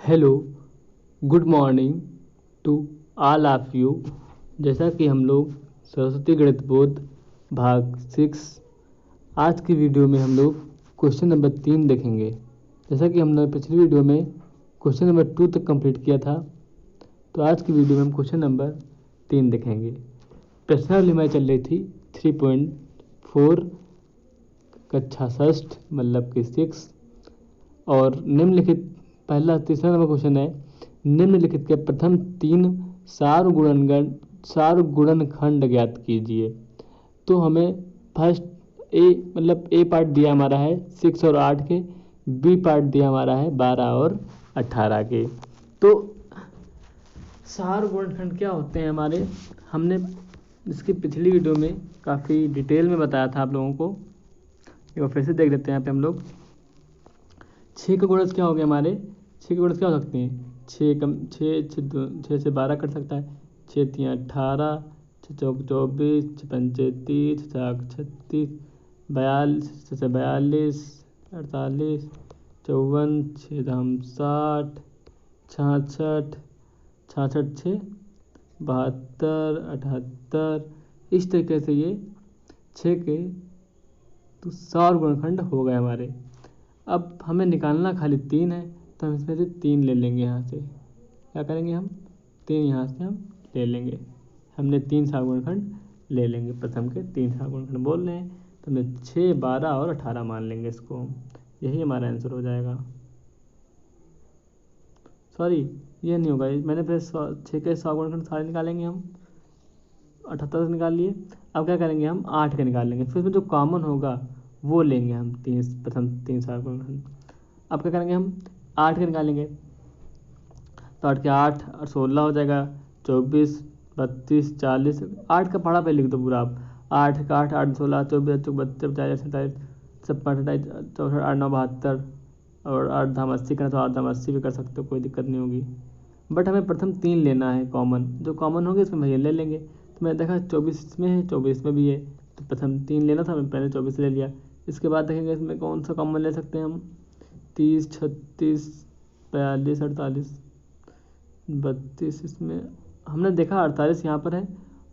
Hello, good morning to all of you. जैसा कि हम लोग सरस्वती गणित बोध भाग 6 आज की वीडियो में हम लोग क्वेश्चन नंबर 3 देखेंगे। जैसा कि हमने पिछली वीडियो में क्वेश्चन नंबर 2 तक कंप्लीट किया था, तो आज की वीडियो में हम क्वेश्चन नंबर 3 देखेंगे। प्रश्नावली हमारी चल रही थी 3.4 कक्षा षष्ठ मतलब कि 6 और निम्नलिखित पहला तीसरा नंबर क्वेश्चन है, निम्नलिखित के प्रथम 3 सारगुणनखंड ज्ञात कीजिए। तो हमें फर्स्ट ए पार्ट दिया हमारा है 6 और 8 के, बी पार्ट दिया हमारा है 12 और 18 के। तो सारगुणनखंड क्या होते हैं हमारे, हमने इसकी पिछली वीडियो में काफ़ी डिटेल में बताया था आप लोगों को। एक बार फिर से देख लेते हैं। यहाँ पे हम लोग 6 का गुणज क्या हो गया हमारे, 6 के गुणज क्या हो सकते हैं, 6 से 12 कट सकता है, 6 3 18, 6 चौक 24, 6 पंचे 30, 6 36, 42 से 42, 48, 54, 6 दाम 60, 66, 66 6 72, 78। इस तरीके से ये 6 के तो सारगुणनखंड हो गए हमारे। अब हमें निकालना खाली 3 है, तो हम इसमें से 3 ले लेंगे। यहाँ से क्या करेंगे, हम 3 यहाँ से हम ले लेंगे। हमने 3 सारगुणनखंड ले लेंगे, प्रथम के 3 सारगुणनखंड बोल रहे हैं, तो हमने 6 12 और 18 मान लेंगे इसको हम। यही हमारा आंसर हो जाएगा। सॉरी, ये नहीं होगा, मैंने फिर 6 के सारगुणनखंड सारे निकालेंगे हम, 78 से निकाल लिए। अब क्या करेंगे, हम 8 के निकाल लेंगे, फिर उसमें जो कॉमन होगा वो लेंगे हम, प्रथम 3 सारगुणनखंड। अब क्या करेंगे, हम 8 के निकालेंगे, तो 8 के 8 और 16 हो जाएगा, 24 32 40। 8 का पढ़ा पे लिख दो पूरा आप, 8 का 8 8 16 24 32 40 47 56 28 64 8 9 72 और 8 धाम 80 करना, तो 8 धाम 80 भी कर सकते हो, कोई दिक्कत नहीं होगी। बट हमें प्रथम 3 लेना है कॉमन, जो कॉमन होंगे इसमें भैया ले लेंगे। तो मैंने देखा 24 इसमें है, 24 में भी है, तो प्रथम 3 लेना था, मैं पहले 24 ले लिया। इसके बाद देखेंगे इसमें कौन सा कॉमन ले सकते हैं हम, 30 36 42 48 32। इसमें हमने देखा 48 यहाँ पर है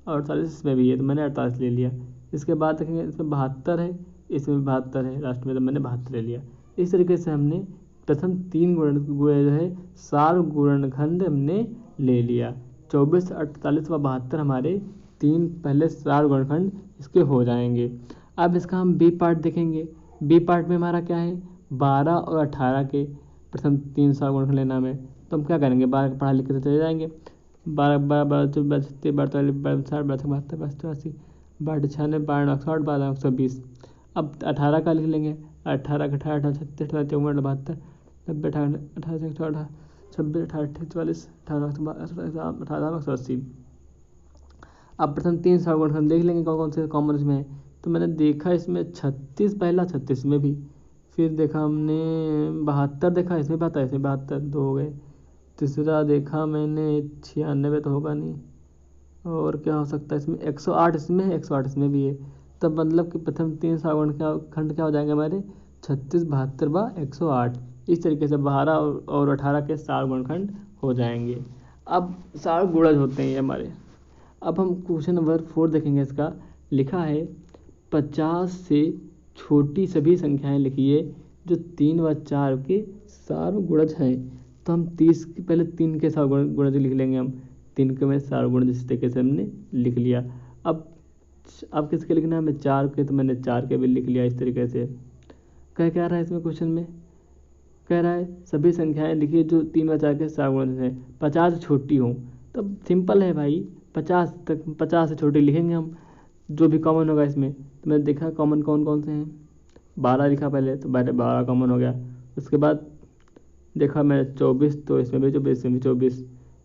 और 48 इसमें भी है, तो मैंने 48 ले लिया। इसके बाद देखेंगे इसमें 72 है, इसमें भी 72 है लास्ट में, तो मैंने 72 ले लिया। इस तरीके से हमने प्रथम 3 जो है सारगुणनखंड हमने ले लिया। 24 48 व 72 हमारे 3 पहले सारगुणनखंड इसके हो जाएंगे। अब इसका हम बी पार्ट देखेंगे। बी पार्ट में हमारा क्या है, 12 और 18 के प्रथम 3 सारगुणनखंड लेना हमें। तो हम क्या करेंगे, 12 का पढ़ा लिख के चले जाएंगे, 12 12 12 24 32 42 43 60 62 72 83 62 96 92 61 12 120। अब 18 का लिख लेंगे, 18 का 18 36 38 54 72 90 18 18 18 26 18 44 18 180। अब प्रथम 3 सारगुणनखंड देख लेंगे कौन कौन से कॉमन इसमें है। तो मैंने देखा इसमें 36 पहला, 36 में भी, फिर देखा हमने 72 देखा, इसमें 72 इसमें 72 2 हो गए। तीसरा देखा मैंने 96 तो होगा नहीं, और क्या हो सकता है इसमें 108 इसमें है, 108 इसमें भी है। तब मतलब कि प्रथम 3 सारगुणनखंड क्या हो जाएंगे हमारे, 36 72 व 108। इस तरीके से 12 और 18 के सारगुणनखंड हो जाएंगे। अब सारगुणज होते हैं ये हमारे। अब हम क्वेश्चन नंबर 4 देखेंगे। इसका लिखा है 50 से छोटी सभी संख्याएं लिखिए जो 3 व 4 के सारगुणज हैं। तो हम 30 के पहले 3 के सारगुणज लिख लेंगे हम, 3 के में सारगुणज इस तरीके से हमने लिख लिया। अब किसके लिखना है हमें, 4 के, तो मैंने 4 के भी लिख लिया इस तरीके से। क्या रहा है इसमें क्वेश्चन में, कह रहा है सभी संख्याएं लिखिए जो 3 व 4 के सारगुणज हैं, 50 से छोटी हों। तब सिंपल है भाई, 50 तक, 50 से छोटी लिखेंगे हम, जो भी कॉमन होगा इसमें। तो मैंने देखा कॉमन कौन कौन से हैं, 12 लिखा पहले, तो 12 कॉमन हो गया। उसके बाद देखा मैंने 24, तो इसमें भी 24, इसमें भी 24।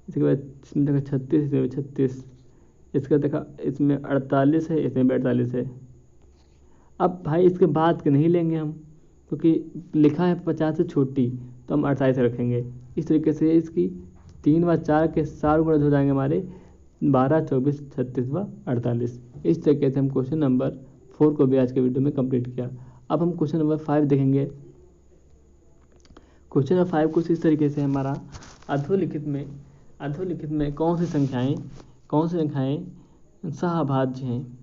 इसके बाद इसमें देखा 36, इसमें भी 36। इसका देखा इसमें 48 है, इसमें भी 48 है। अब भाई इसके बाद के नहीं लेंगे हम, क्योंकि लिखा है 50 से छोटी, तो हम 28 रखेंगे। इस तरीके से इसकी 3 व 4 के सारगुणज हो जाएंगे हमारे 12 24 36 व 48। इस तरीके से हम क्वेश्चन नंबर 4 को भी आज के वीडियो में कंप्लीट किया। अब हम क्वेश्चन नंबर 5 देखेंगे। क्वेश्चन नंबर 5 कुछ इस तरीके से हमारा अधोलिखित में कौन सी संख्याएं सहभाज्य हैं।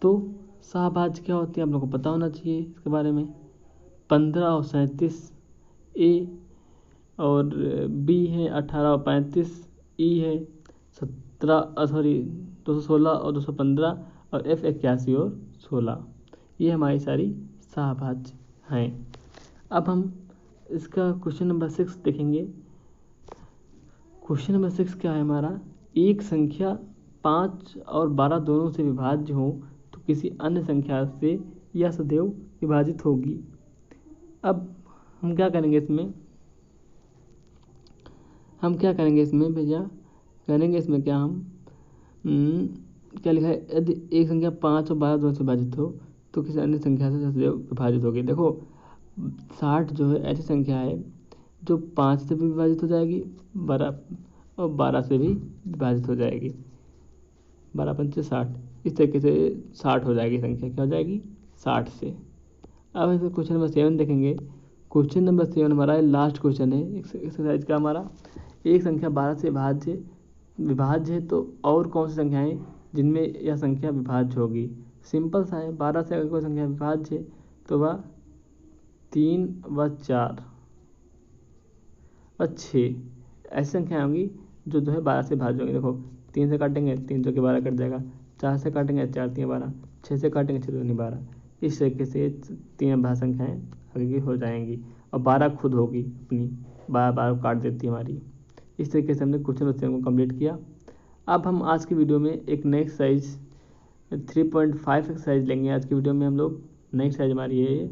तो सहभाज्य क्या होती है आप लोगों को पता होना चाहिए इसके बारे में। 15 और 37 ए और बी है 18 और 35 ई है 216 और 215 और एफ 81 और 16। ये हमारी सारी सहभाज्य हैं। अब हम इसका क्वेश्चन नंबर 6 देखेंगे। क्वेश्चन नंबर 6 क्या है हमारा, एक संख्या 5 और 12 दोनों से विभाज्य हो तो किसी अन्य संख्या से यह सदैव विभाजित होगी। अब हम क्या करेंगे इसमें भैया, करेंगे इसमें क्या हम क्या लिखा है, यदि एक संख्या 5 और 12 दोनों से विभाजित हो तो किसी अन्य संख्या से सदैव विभाजित होगी। देखो 60 जो है ऐसी संख्या है जो 5 से भी विभाजित हो जाएगी 12 से भी विभाजित हो जाएगी। 12 पंचे 60, इस तरीके से 60 हो जाएगी संख्या, क्या हो जाएगी 60 से। अब इसमें क्वेश्चन नंबर 7 देखेंगे। क्वेश्चन नंबर 7 हमारा लास्ट क्वेश्चन है एक्सरसाइज का हमारा। एक संख्या 12 से विभाज्य है तो और कौन सी संख्याएं जिनमें यह संख्या विभाज्य होगी। सिंपल सा है, 12 से अगर कोई संख्या विभाज्य है तो वह 3 व 4 व 6 ऐसी संख्याएं होंगी जो है 12 से भाज्य होंगी। देखो 3 से काटेंगे 3 चौके 12 कट जाएगा, 4 से काटेंगे 4 3 12, 6 से काटेंगे 6 दूनी 12। इस तरीके से 3 भाज्य संख्याएं आगे की हो जाएंगी और 12 खुद होगी अपनी 12 काट देती है हमारी। इस तरीके से हमने क्वेश्चन नंबर 7 को कंप्लीट किया। अब हम आज की वीडियो में एक नई एक्सरसाइज 3.5 एक्सरसाइज लेंगे। आज की वीडियो में हम लोग नई एक्सरसाइज हमारी है।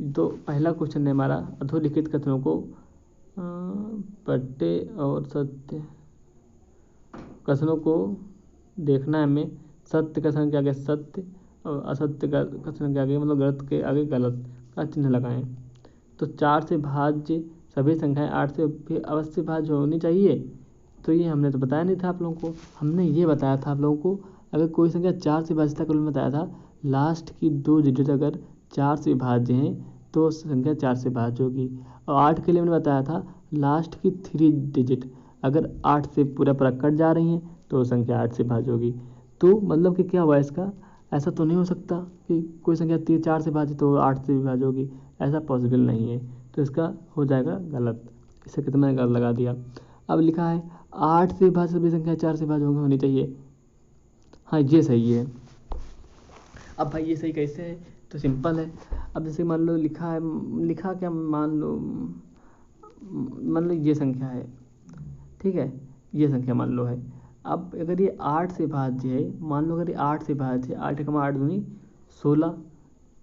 तो पहला क्वेश्चन है हमारा, अधोलिखित कथनों को पट्टे और सत्य कथनों को देखना है हमें। सत्य कथन के आगे सत्य और असत्य का कथन के आगे मतलब गलत के आगे गलत का चिन्ह लगाएं। तो 4 से भाज्य सभी संख्याएं 8 से भी अवश्य भाज्य होनी चाहिए। तो ये हमने तो बताया नहीं था आप लोगों को, हमने ये बताया था आप लोगों को अगर कोई संख्या 4 से भाज्य था, कल बताया था लास्ट की 2 डिजिट अगर 4 से भाज्य हैं तो संख्या 4 से भाज्य होगी। और 8 के लिए मैंने बताया था लास्ट की 3 डिजिट अगर 8 से पूरा कट जा रही हैं तो संख्या 8 से भाज्य होगी। तो मतलब कि क्या हुआ इसका, ऐसा तो नहीं हो सकता कि कोई संख्या 4 से भाज्य तो 8 से भी भाज्य होगी, ऐसा पॉसिबल नहीं है। तो इसका हो जाएगा गलत, इसे कितना मैंने गलत लगा दिया। अब लिखा है 8 से भाज्य सभी संख्या 4 से भाज्य होनी चाहिए। हाँ ये सही है। अब भाई ये सही कैसे है, तो सिंपल है। अब जैसे मान लो लिखा क्या, मान लो ये संख्या है, ठीक है, ये संख्या मान लो है। अब अगर ये 8 से भाज्य है, मान लो अगर ये 8 से भाज्य है, 8 कमा 8 दूनी 16,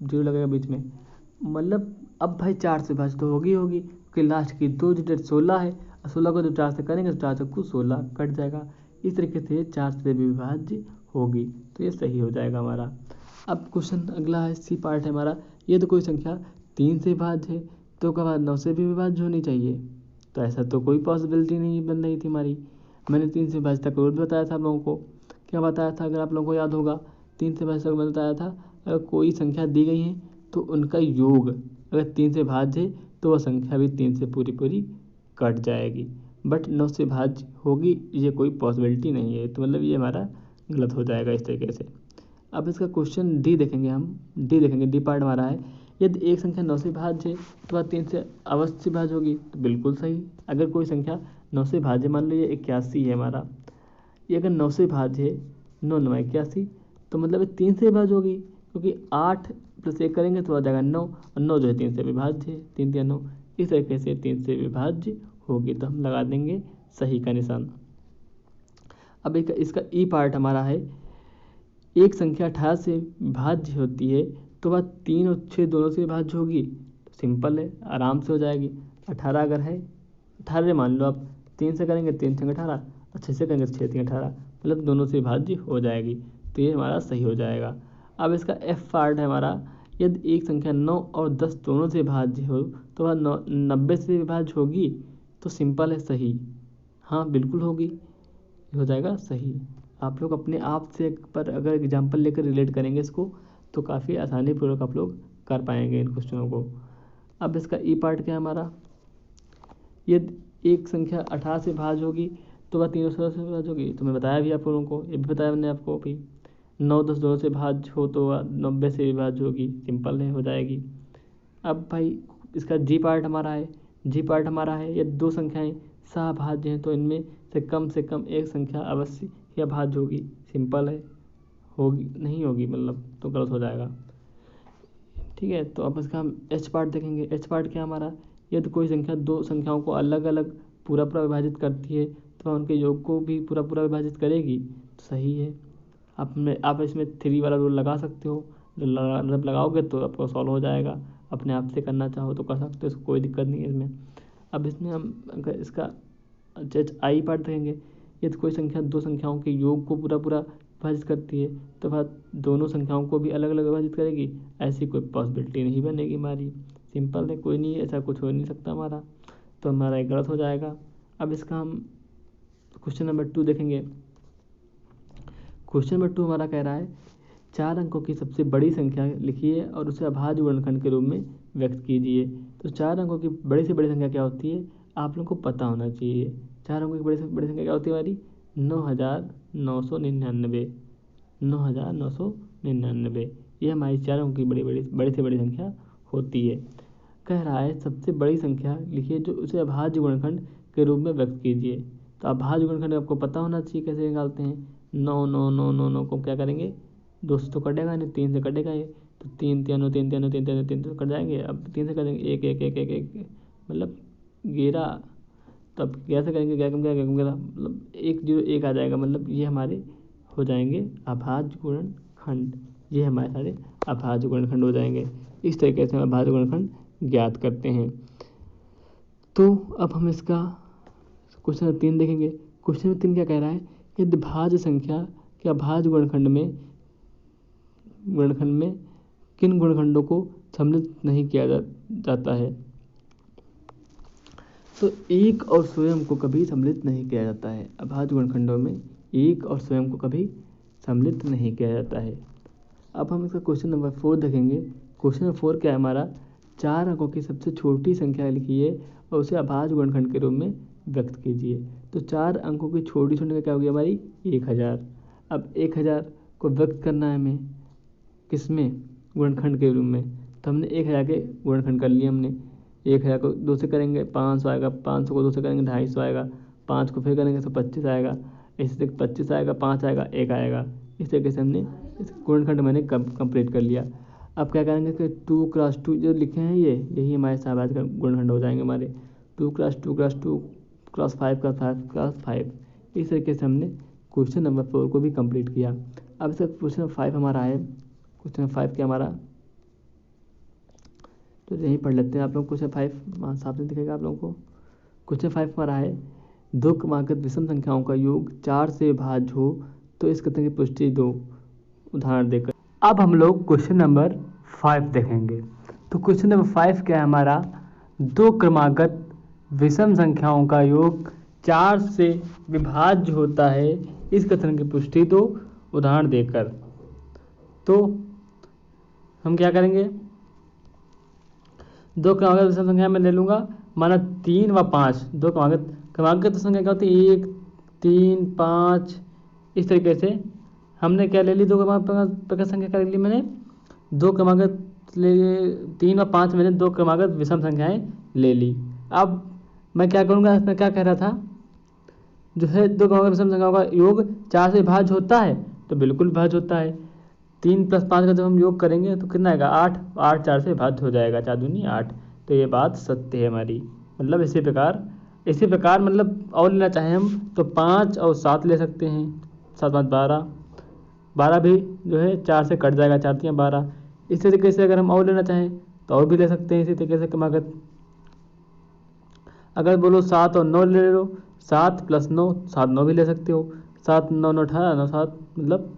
जीरो लगेगा बीच में, मतलब अब भाई 4 से भाज्य तो होगी क्योंकि लास्ट की 2 डिजिट 16 है और 16 को जब 4 से करेंगे तो 4 से कुछ 16 कट जाएगा। इस तरीके से 4 से भी विभाज्य होगी, तो ये सही हो जाएगा हमारा। अब क्वेश्चन अगला है, सी पार्ट है हमारा। ये तो कोई संख्या 3 से भाज्य है तो क्या 9 से भी विभाज्य होनी चाहिए। तो ऐसा तो कोई पॉसिबिलिटी नहीं बन रही थी हमारी। मैंने 3 से भाज्य तक और भी बताया था आप लोगों को। क्या बताया था अगर आप लोगों को याद होगा, 3 से भाज्य तक मैंने बताया था अगर कोई संख्या दी गई है तो उनका योग अगर 3 से भाज्य है तो वह संख्या भी 3 से पूरी कट जाएगी। बट 9 से भाज्य होगी ये कोई पॉसिबिलिटी नहीं है, तो मतलब ये हमारा गलत हो जाएगा इस तरीके से। अब इसका क्वेश्चन डी देखेंगे हम, डी पार्ट हमारा है। यदि एक संख्या 9 से भाज्य है तो वह 3 से अवश्य भाज्य होगी, तो बिल्कुल सही। अगर कोई संख्या 9 से भाज्य, मान लो ये 81 है हमारा, ये अगर 9 से भाज्य है 9 9 81, तो मतलब ये 3 से भाज्य होगी क्योंकि 8 + 1 करेंगे तो आ जाएगा 9 और 9 जो है 3 से विभाज्य है, 3 3 9, इस तरीके से 3 से विभाज्य होगी। तो हम लगा देंगे सही का निशान। अब एक इसका ई पार्ट हमारा है। एक संख्या 18 से विभाज्य होती है तो वह 3 और 6 दोनों से विभाज्य होगी। तो सिंपल है, आराम से हो जाएगी। 18 अगर है, 18 मान लो आप, 3 से करेंगे 3 6 18 और 6 से करेंगे 6 3 18, मतलब दोनों से विभाज्य हो जाएगी। तो ये हमारा सही हो जाएगा। अब इसका एफ पार्ट है हमारा। यदि एक संख्या 9 और 10 दोनों से विभाज्य हो तो वह 90 से विभाज्य होगी। तो सिंपल है, सही, हाँ बिल्कुल होगी, हो जाएगा सही। आप लोग अपने आप से पर अगर एग्जाम्पल लेकर रिलेट करेंगे इसको तो काफ़ी आसानी पूर्वक आप लोग कर पाएंगे इन क्वेश्चनों को। अब इसका ई पार्ट क्या है हमारा, ये एक संख्या 18 से भाज्य होगी तो वह 316 से भाज्य होगी, तो मैं बताया भी आप लोगों को, ये भी बताया मैंने आपको भी। 9 10 2 से भाज्य हो तो वह 90 से भी भाज्य होगी, सिंपल है, हो जाएगी। अब भाई इसका जी पार्ट हमारा है, जी पार्ट हमारा है, ये दो संख्याएं सह हैं तो इनमें से कम एक संख्या अवश्य या भाज्य होगी, सिंपल है, होगी नहीं होगी मतलब तो गलत हो जाएगा। ठीक है, तो अब इसका हम एच पार्ट देखेंगे। एच पार्ट क्या हमारा, यदि कोई संख्या दो संख्याओं को अलग अलग पूरा पूरा विभाजित करती है तो उनके योग को भी पूरा पूरा विभाजित करेगी, तो सही है। आप इसमें 3 वाला रूल लगा सकते हो, जब लगाओगे तो आपको सॉल्व हो जाएगा। अपने आप से करना चाहो तो कर सकते हो, इसको कोई दिक्कत नहीं है इसमें। अब इसमें हम अगर इसका आई पार्ट देखेंगे, यदि कोई संख्या दो संख्याओं के योग को पूरा पूरा विभाजित करती है तो वह दोनों संख्याओं को भी अलग अलग विभाजित करेगी, ऐसी कोई पॉसिबिलिटी नहीं बनेगी हमारी, सिंपल है, कोई नहीं, ऐसा कुछ हो नहीं सकता हमारा, तो हमारा एक गलत हो जाएगा। अब इसका हम क्वेश्चन नंबर 2 देखेंगे। क्वेश्चन नंबर 2 हमारा कह रहा है 4 अंकों की सबसे बड़ी संख्या लिखिए और उसे अभाज्य गुणनखंड के रूप में व्यक्त कीजिए। तो 4 अंकों की बड़ी से बड़ी संख्या क्या होती है, आप लोगों को पता होना चाहिए। 4 अंकों की बड़ी से बड़ी संख्या क्या होती है हमारी, 9999, 9999, ये हमारी 4 अंकों की बड़ी से बड़ी संख्या होती है। कह रहा है सबसे बड़ी संख्या लिखिए जो उसे अभाज्य गुणनखंड के रूप में व्यक्त कीजिए। तो अभाज्य गुणनखंड आपको पता होना चाहिए कैसे निकालते हैं। 9 9 9 9 9 को क्या करेंगे, 2 से तो कटेगा नहीं, 3 से कटेगा ये, तो 3 3 3 3 3 3 3 तो कट जाएंगे। अब 3 से करेंगे 1 1 1 1 1 मतलब 11, तब कैसे करेंगे, क्या कम क्या मतलब 1 0 1 आ जाएगा, मतलब ये हमारे हो जाएंगे अभाज्य गुणनखंड, ये हमारे सारे अभाज्य गुणनखंड हो जाएंगे। इस तरीके से हम अभाज्य गुणनखंड ज्ञात करते हैं। तो अब हम इसका क्वेश्चन नंबर 3 देखेंगे। क्वेश्चन नंबर 3 क्या कह रहा है, यदि भाज्य संख्या के अभाज्य गुणनखंड में किन गुणनखंडों को सम्मिलित नहीं किया जाता है। तो एक और स्वयं को कभी सम्मिलित नहीं किया जाता है, अभाज्य गुणनखंडों में एक और स्वयं को कभी सम्मिलित नहीं किया जाता है। अब हम इसका क्वेश्चन नंबर 4 देखेंगे। क्वेश्चन नंबर 4 क्या है हमारा, 4 अंकों की सबसे छोटी संख्या लिखिए और उसे अभाज्य गुणनखंड के रूप में व्यक्त कीजिए। तो 4 अंकों की छोटी संख्या क्या होगी हमारी, 1000। अब 1000 को व्यक्त करना है हमें किसमें, गुणनखंड के रूप में, तो हमने 1000 के गुणनखंड कर लिए हमने। 1000 को 2 से करेंगे 500 आएगा, 500 को 2 से करेंगे 250 आएगा, 5 को फिर करेंगे तो 25 आएगा, इसी तक 25 आएगा, 5 आएगा, 1 आएगा। इस तरीके से हमने इस गुणनखंड मैंने कंप्लीट कर लिया। अब क्या करेंगे कि 2 × 2 जो लिखे हैं यही हमारे सहभाज्य का गुणनखंड हो जाएंगे हमारे, 2 × 2 × 2 × 5 × 5 × 5। इस तरीके से हमने क्वेश्चन नंबर 4 को भी कंप्लीट किया। अब इसका क्वेश्चन नंबर 5 हमारा है। क्वेश्चन नंबर 5 क्या हमारा, तो यही पढ़ लेते हैं आप लोग। क्वेश्चन 5 साफ नहीं दिखेगा आप लोगों को। क्वेश्चन 5 हमारा है 2 क्रमागत विषम संख्याओं का योग 4 से भाज्य हो तो इस कथन की पुष्टि दो, उदाहरण देकर। अब हम लोग क्वेश्चन नंबर 5 देखेंगे। तो क्वेश्चन नंबर 5 क्या है हमारा, 2 क्रमागत विषम संख्याओं का योग 4 से विभाज्य होता है, इस कथन की पुष्टि दो, उदाहरण देकर। तो हम क्या करेंगे, 2 क्रमागत विषम संख्या में ले लूँगा, माना 3 व 5। 2 क्रमागत संख्या क्या होती है, 1 3 5, इस तरीके से हमने क्या ले ली, 2 क्रमागत संख्या क्या ले ली मैंने, 2 क्रमागत ले 3 और 5 मैंने 2 क्रमागत विषम संख्याएं ले ली। अब मैं क्या करूँगा, इसमें क्या कह रहा था, जो है 2 क्रमागत विषम संख्याओं का योग 4 से भाज्य होता है, तो बिल्कुल भाज्य होता है। 3 + 5 का जब हम योग करेंगे तो कितना आएगा, 8, 8 4 से भाज्य हो जाएगा, 4 दूनी 8। तो ये बात सत्य है हमारी। मतलब इसी प्रकार मतलब और लेना चाहें हम तो 5 और 7 ले सकते हैं, 7 5 12, 12 भी जो है 4 से कट जाएगा, 4 3 12। इस तरीके से अगर हम और लेना चाहें तो और भी ले सकते हैं इसी तरीके से क्रमागत। अगर बोलो 7 और 9 ले लो, 7 + 9, 7 9 भी ले सकते हो, 7 9 9 18, 9 7 मतलब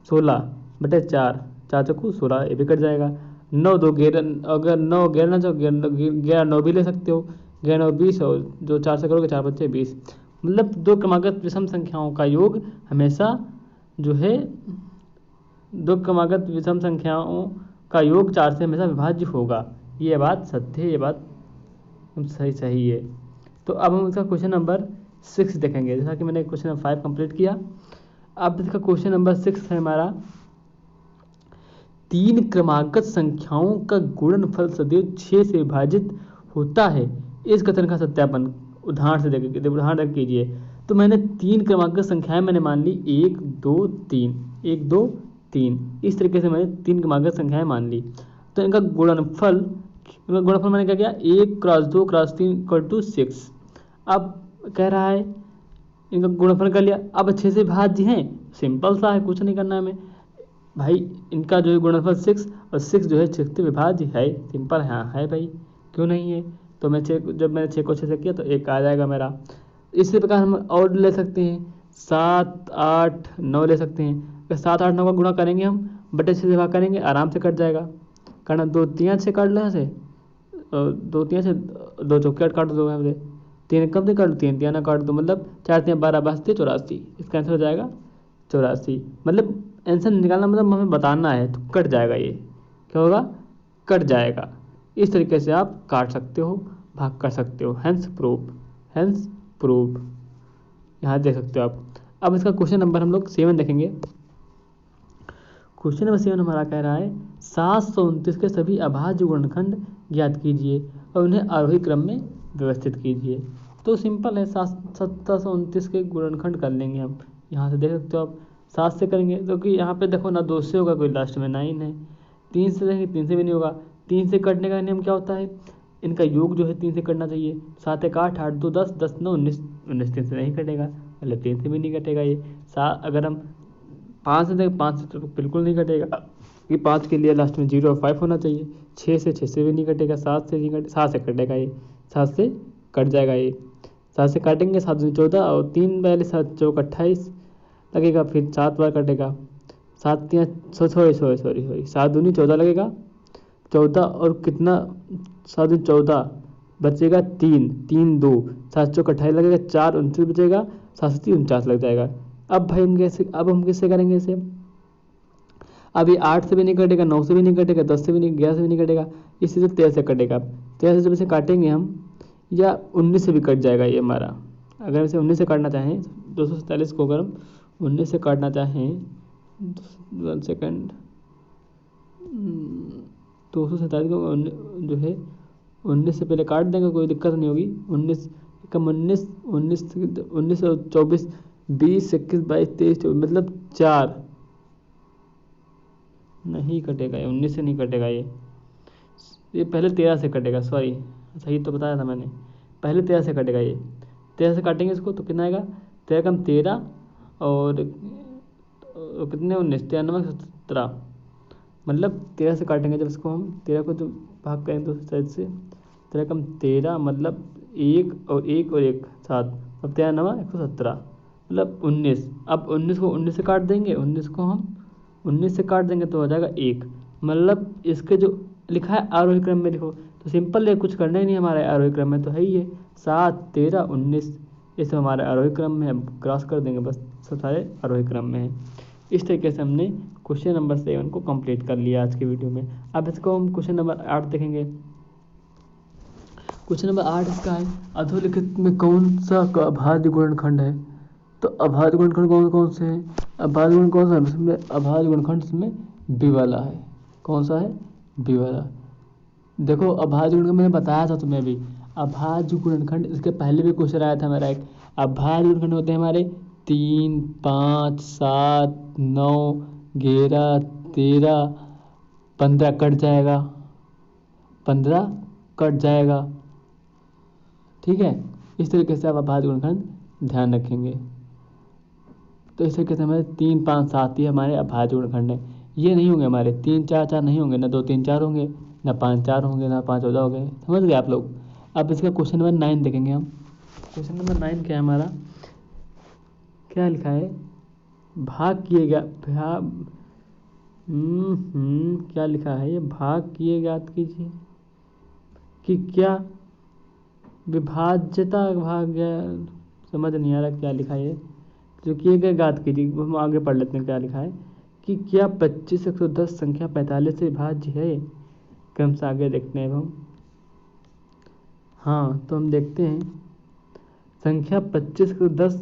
16/4, 4 चौको 16, ये भी कट जाएगा। 9 2 11, अगर 9 11 ना 11 9 भी ले सकते हो, 11 9 20, और जो 4 से करोगे 4 5 20। मतलब 2 क्रमागत विषम संख्याओं का योग हमेशा जो है 2 क्रमागत विषम संख्याओं का योग 4 से हमेशा विभाज्य होगा, ये बात सत्य है, ये बात सही है। तो अब हम इसका क्वेश्चन नंबर 6 देखेंगे। जैसा कि मैंने क्वेश्चन नंबर 5 कंप्लीट किया, अब इसका क्वेश्चन नंबर 6 है हमारा, 3 क्रमागत संख्याओं का गुणनफल सदैव 6 से विभाजित होता है, इस कथन का सत्यापन उदाहरण कीजिए। तो मैंने 3 क्रमागत संख्याएं मैंने मान ली, 1 2 3, 1 2 3, इस तरीके से मैंने 3 क्रमागत संख्याएं मान ली। तो इनका गुणनफल मैंने क्या किया, 1 क्रॉस 2 क्रॉस 3 इक्वल टू 6। अब कह रहा है इनका गुणनफल कर लिया, अब 6 से भाज्य हैं, सिंपल सा है, कुछ नहीं करना है हमें भाई। इनका जो है गुणनफल 6 और 6 जो है 6 से विभाज्य है, सिंपल है। हाँ है भाई, क्यों नहीं है। तो मैं 6, जब मैंने 6 को 6 से किया तो 1 आ जाएगा मेरा। इसी प्रकार हम और ले सकते हैं, 7 8 9 ले सकते हैं। अगर 7 8 9 का गुणा करेंगे हम, बटे 6 से भाग करेंगे, आराम से कट जाएगा। करना 2 3 6 काट लें से, 2 3 से 2 चौके 8 काट दो, हमसे 3 कम से काट दो, 3 3 काट दो, मतलब 4 3 12 बचते 84। इसका आंसर हो जाएगा 84। मतलब आंसर निकालना मतलब हमें बताना है, तो कट जाएगा। ये क्या होगा, कट जाएगा। इस तरीके से आप काट सकते हो, भाग कर सकते हो। हेंस प्रूव यहाँ देख सकते हो आप। अब इसका क्वेश्चन नंबर हम लोग 7 देखेंगे। क्वेश्चन नंबर 7 हमारा कह रहा है, 729 के सभी अभाज्य गुणनखंड ज्ञात कीजिए और उन्हें आरोही क्रम में व्यवस्थित कीजिए। तो सिंपल है, 729 के गुणनखंड कर लेंगे हम। यहाँ से देख सकते हो आप, 7 से करेंगे तो कि यहाँ पे देखो ना, 2 से होगा, कोई लास्ट में 9 है। 3 से देखेंगे, 3 से भी नहीं होगा। 3 से कटने का नियम क्या होता है, इनका योग जो है 3 से कटना चाहिए। 7 1 8 8 2 10 10 9 19, 19 3 से नहीं कटेगा, मतलब 3 से भी नहीं कटेगा ये। अगर हम 5 से देखें, 5 से तो बिल्कुल नहीं कटेगा, ये 5 के लिए लास्ट में 0 और 5 होना चाहिए। 6 से भी नहीं कटेगा, 7 से नहीं कटेगा, 7 से कटेगा ये, 7 से कट जाएगा ये। 7 से काटेंगे, 7 दूनी 14 और 3 पहले 7 चौक 28 लगेगा, फिर 7 बार कटेगा। 7 3 सॉरी 7 दूनी 14 लगेगा, 14 और कितना, 7 दूनी 14 बचेगा 3 3 2, 7 चौक 28 लगेगा, 4 29 बचेगा, 7 से 49 लग जाएगा। अब भाई हम कैसे करेंगे इसे। अब ये 8 से भी नहीं कटेगा, 9 से भी नहीं कटेगा, 10 से भी नहीं, 11 से भी नहीं कटेगा, इसी से 13 से कटेगा। 13 से जब इसे काटेंगे हम, या 19 से भी कट जाएगा ये हमारा। अगर इसे 19 से काटना चाहें, 247 को अगर हम 19 से काटना चाहें, 1 सेकेंड, 247 को जो है 19 से पहले काट देंगे, कोई दिक्कत नहीं होगी। 19 कम 19 19 19 और 24 20 21 22 23 24, मतलब 4 नहीं कटेगा ये, 19 से नहीं कटेगा ये पहले 13 से कटेगा। सॉरी, सही तो बताया था मैंने, पहले 13 से कटेगा ये। 13 से काटेंगे इसको तो कितना आएगा, 13 कम 13 और कितने 19, 13 9 17, मतलब 13 से काटेंगे जब इसको हम, 13 को तो भाग करें तो साइड से, 13 कम 13 मतलब 1 और 1 और 1 7, अब 13 9 117, मतलब 19। अब 19 को 19 से काट देंगे, 19 को हम 19 से काट देंगे तो हो जाएगा 1, मतलब इसके जो लिखा है आरोही क्रम में लिखो, तो सिंपल है, कुछ करना ही नहीं हमारे आरोही क्रम में, तो है ही है 7 13 19, ये सब हमारे आरोही क्रम में है, क्रॉस कर देंगे बस, सब सारे आरोही क्रम में है। इस तरीके से हमने क्वेश्चन नंबर 7 को कंप्लीट कर लिया आज के वीडियो में। अब इसको हम क्वेश्चन नंबर 8 देखेंगे। क्वेश्चन नंबर 8 इसका है, अधोलिखित में कौन सा अभाज्य गुणनखंड है। तो अभाज्य गुणनखंड कौन कौन से हैं, अभाज्य गुणनखंड कौन सा है, इसमें अभाज्य गुणनखंड इसमें बी वाला है। कौन सा है, बी वाला। देखो अभाज्य गुणनखंड मैंने बताया था तुम्हें भी, अभाज्य गुणनखंड इसके पहले भी क्वेश्चन आया था मेरा एक। अभाज्य गुणनखंड होते हैं हमारे 3 5 7 9 11 13 15 कट जाएगा, 15 कट जाएगा, ठीक है। इस तरीके से आप अभाज्य गुणनखंड ध्यान रखेंगे। तो इस तरीके से हमारे 3 5 7 ही हमारे अभाज्य गुणनखंड है। ये नहीं होंगे हमारे 3 4 4 नहीं होंगे, ना 2 3 4 होंगे, ना 5 4 होंगे, ना 5 14 हो गए, समझ गए आप लोग। अब इसका क्वेश्चन नंबर 9 देखेंगे हम। क्वेश्चन नंबर 9 क्या है हमारा, क्या लिखा है, भाग किए गया क्या लिखा है ये, भाग किए ज्ञात कीजिए कि क्या विभाज्यता भाग गया, समझ नहीं आ रहा क्या लिखा है, जो किए गए ज्ञात कीजिए। हम आगे पढ़ लेते हैं क्या लिखा है, कि क्या 25 110 संख्या 45 से विभाज्य है। क्रम से आगे देखते हैं अब हम। हाँ, तो हम देखते हैं संख्या 25 को 10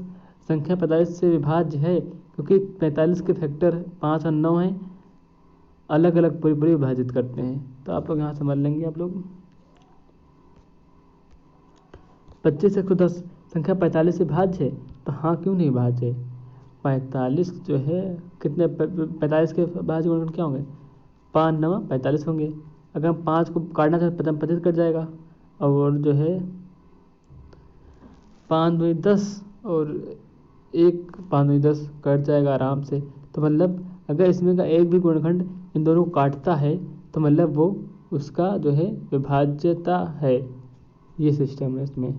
संख्या 45 से विभाज्य है, क्योंकि 45 के फैक्टर 5 और 9 हैं, अलग अलग पूरी पूरी विभाजित करते हैं। तो आप लोग यहाँ समझ लेंगे आप लोग। 25 से 10 संख्या 45 से भाज्य है, तो हाँ क्यों नहीं भाज्य है। 45 जो है कितने 45 के भाज्य गुणनखंड क्या होंगे, 5 9 45 होंगे। अगर हम 5 को काटना चाहे तो 25 कट जाएगा, और जो है 5 2 10 और 5 2 10 कट जाएगा आराम से। तो मतलब अगर इसमें का एक भी गुणनखंड इन दोनों को काटता है तो मतलब वो उसका जो है विभाज्यता है। ये सिस्टम है इसमें।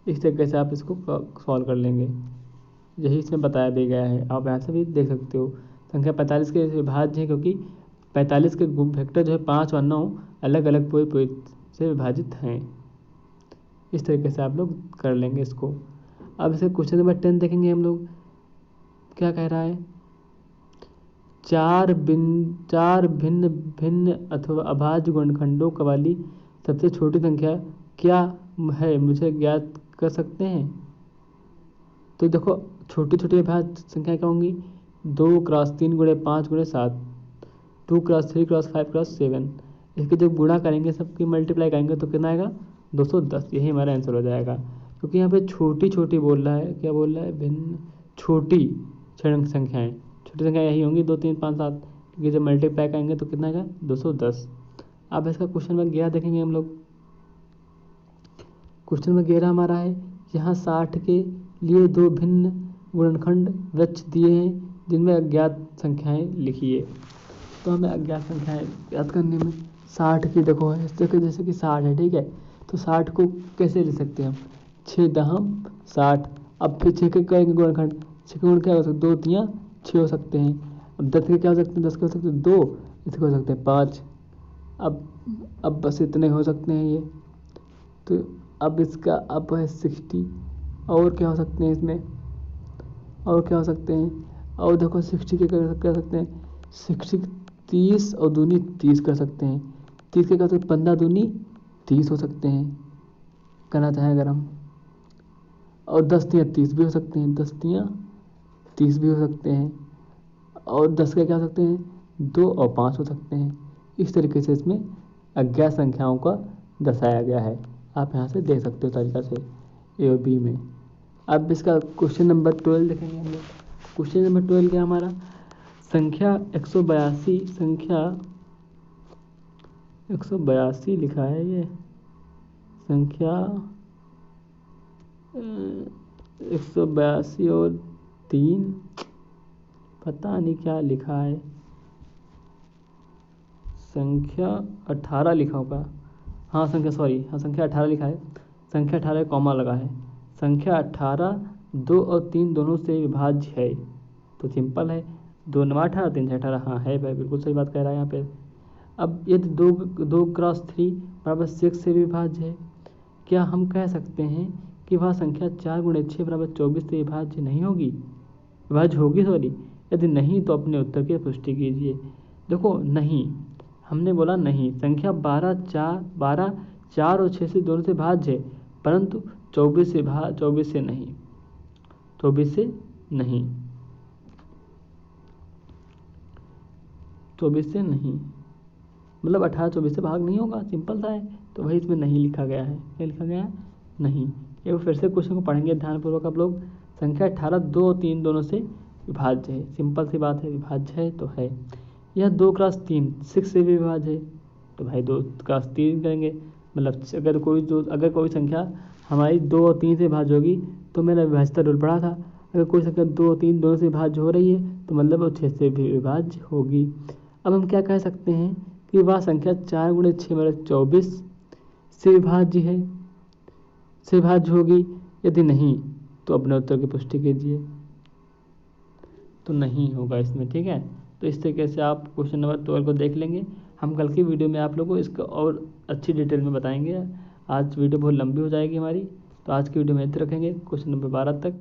इस तरीके से आप इसको सॉल्व कर लेंगे, यही इसमें बताया भी गया है। आप यहाँ से भी देख सकते हो संख्या 45 के विभाज्य है, क्योंकि 45 के वेक्टर जो है 5 और 9 अलग अलग पूरे से विभाजित हैं। इस तरीके से आप लोग कर लेंगे इसको। अब इसे क्वेश्चन नंबर 10 देखेंगे हम लोग। क्या कह रहा है, चार भिन्न भिन्न अथवा अभाज्य गुणनखंडों वाली सबसे छोटी संख्या क्या है, मुझे ज्ञात कर सकते हैं। तो देखो छोटी छोटी अभाज्य संख्या क्या होंगी, 2 × 3 × 5 × 7, 2 × 3 × 5 × 7। इसके जब गुणा करेंगे सबकी मल्टीप्लाई करेंगे तो कितना आएगा 210। यही हमारा आंसर हो जाएगा, क्योंकि यहाँ पे छोटी छोटी बोल रहा है। क्या बोल रहा है, भिन्न छोटी संख्याएं। छोटी संख्या यही होंगी 2 3 5 7, क्योंकि जब मल्टीप्लाई करेंगे तो कितना आएगा 210। अब इसका क्वेश्चन नंबर 11 देखेंगे हम लोग। क्वेश्चन नंबर 11 हमारा है, यहाँ 60 के लिए 2 भिन्न गुणनखंड वृक्ष दिए हैं जिनमें अज्ञात संख्याएं लिखिए। तो हमें अज्ञात संख्याएं याद करने में 60 की देखो है, जैसे कि 60 है, ठीक है। तो 60 को कैसे लिख सकते हैं हम, 6 दहम 60। अब फिर 6 के करेंगे गुणनखंड, 6 के गुण क्या हो सकते, 2 3 6 हो सकते हैं। अब 10 के क्या हो सकते हैं, 10 के हो सकते हैं 2, इसके हो सकते हैं 5। अब बस इतने हो सकते हैं ये। तो अब इसका अब है 60। और क्या हो सकते हैं इसमें, और क्या हो सकते हैं, और देखो 60 के कर सकते हैं 60 30 और दूनी 30 कर सकते हैं। 30 के कर सकते 15 दूनी 30 हो सकते हैं करना चाहें अगर हम। और 10 3 30 भी हो सकते हैं, 10 3 30 भी हो सकते हैं। और 10 के क्या हो सकते हैं, 2 और 5 हो सकते हैं। इस तरीके से इसमें अज्ञात संख्याओं का दर्शाया गया है। आप यहाँ से देख सकते हो तरीका से ए और बी में। अब इसका क्वेश्चन नंबर 12 देखेंगे हम लोग। क्वेश्चन नंबर 12 क्या हमारा, संख्या 182 लिखा है ये संख्या 182 और 3 पता नहीं क्या लिखा है, संख्या 18 लिखा होगा। हाँ संख्या 18 लिखा है। संख्या 18 कॉमा लगा है। संख्या 18 2 और 3 दोनों से विभाज्य है। तो सिंपल है, 2 9 18 3 6 18। हाँ है भाई, बिल्कुल सही बात कह रहा है यहाँ पे। अब यदि 2 × 3 = 6 से विभाज्य है, क्या हम कह सकते हैं कि वह संख्या 4 × 6 = 24 से विभाज्य नहीं होगी, विभाज्य होगी सॉरी। यदि नहीं तो अपने उत्तर की पुष्टि कीजिए। देखो नहीं, हमने बोला नहीं। संख्या 12 4 और 6 से दोनों से भाज्य है, परंतु 24 से नहीं, 24 से नहीं, 24 से नहीं, मतलब 18 24 से भाग नहीं होगा, सिंपल सा है। तो वही इसमें नहीं लिखा गया है। क्या लिखा गया है, नहीं। एक फिर से क्वेश्चन को पढ़ेंगे ध्यानपूर्वक आप लोग। संख्या 18 2 और 3 दोनों से विभाज्य है, सिंपल सी बात है, विभाज्य है तो है। यह 2 × 3 6 से भी विभाज्य है, तो भाई 2 × 3 करेंगे। मतलब अगर कोई संख्या हमारी 2 और 3 से भाज्य होगी तो मेरा विभाज्यता रूल पढ़ा था। अगर कोई संख्या 2 और 3 दोनों से विभाज्य हो रही है तो मतलब वो 6 से भी विभाज्य होगी। अब हम क्या कह सकते हैं कि वह संख्या 4 × 6 = 24 से विभाज्य होगी। यदि नहीं तो अपने उत्तर की पुष्टि कीजिए। तो नहीं होगा इसमें, ठीक है। तो इस तरीके से आप क्वेश्चन नंबर 12 को देख लेंगे। हम कल की वीडियो में आप लोगों को इसका और अच्छी डिटेल में बताएंगे। आज वीडियो बहुत लंबी हो जाएगी हमारी, तो आज की वीडियो में इतना रखेंगे क्वेश्चन नंबर 12 तक।